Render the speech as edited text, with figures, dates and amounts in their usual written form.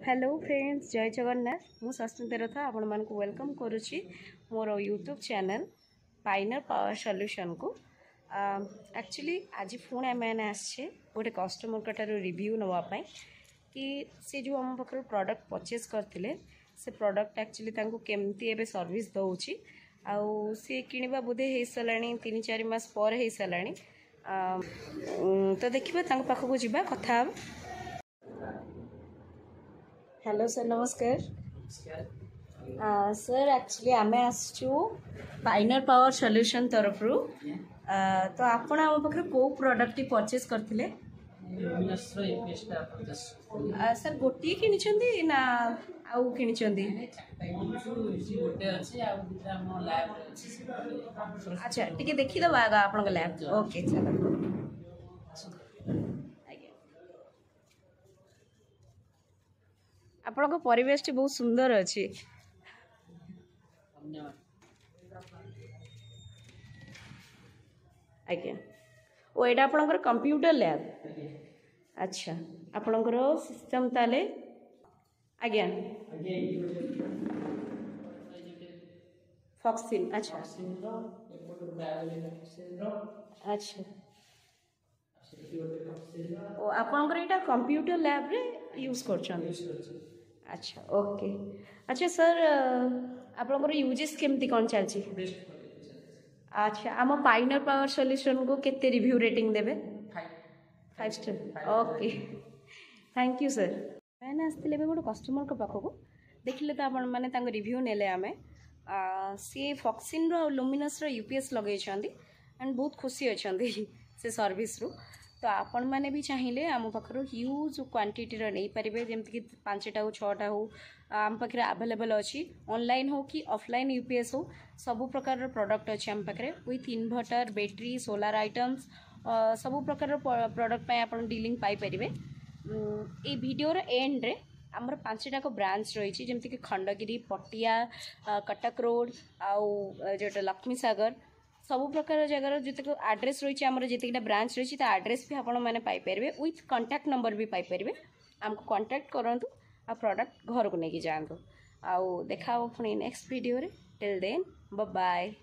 Hello friends, जय जगन्नाथ। मु सस्मिता रथ आपण मान को वेलकम करुच्ची मोर यूट्यूब चैनल पाइनर पावर सॉल्यूशन को। एक्चुअली आज पुणी आम आसे गोटे कस्टमर कटार रिव्यू नापी कि सी जो आम पाखे प्रोडक्ट परचेज करते से प्रोडक्ट एक्चुअली केमती एवं सर्विस दौची आउ सी किणवा बोधे हो सारा 3-4 मास पर हो सारा। तो देखा पाखक जा कथा। हेलो सर, नमस्कार। सर एक्चुअली आम आसचु पाइनर पावर सॉल्यूशन तरफ तो आपण आम पाखे को प्रोडक्ट परचेज करथिले? सर गोटे कि ना आउ कि अच्छा टी देखीदबा आग आप लैब। ओके चलो। आपन परिवेश बहुत सुंदर अच्छी। आज्ञा ओ एटा आपनकर कंप्यूटर लैब। अच्छा आपनकर सिस्टम ताले आज्ञा फॉक्सिन। अच्छा अच्छा ओ आपनकर एटा कंप्यूटर लैब रे यूज करछन। अच्छा ओके। अच्छा सर आपनकर यूजेस केमती कौन चलची? अच्छा आम पाइनर पावर सॉल्यूशन को केते रिव्यू रेटिंग देबे? 5 star. Okay thank you sir. मैंने आसते गोटे कस्टमर को पाखक देखिले तो आपण मैंने रिव्यू नेले आमे सी फॉक्सिन रो लुमिनस रो यूपीएस लगे एंड बहुत खुशी अच्छा से सर्विस रू। तो आपण मैंने भी चाहिए आम पाखर ह्यूज क्वांटिटी नहीं पारे जमीक 5टा हो 6टा हो आम पाखे आवेलेबल अच्छी ऑनलाइन हो कि ऑफलाइन यूपीएस हो सबु प्रकार प्रोडक्ट अच्छी आम पाखे with inverter battery solar items सबु प्रकार प्रोडक्ट आप डीलिंग पाइपर। ये वीडियोर एंड रे आमर 5टा ब्रांच रही जमीक खंडगिरी पटिया कटक रोड आउ जोटा लक्ष्मी सागर सबु प्रकार जगार जो एड्रेस रही है जितकीटा ब्रांच रही है एड्रेस भी आपण मैंने पाइपर विथ कांटेक्ट नंबर भी पाइपर। आमको कांटेक्ट करूँ आ प्रोडक्ट घर को लेकिन जातु आउ देखा पुणी नेक्स्ट वीडियो रे। Till then bye bye.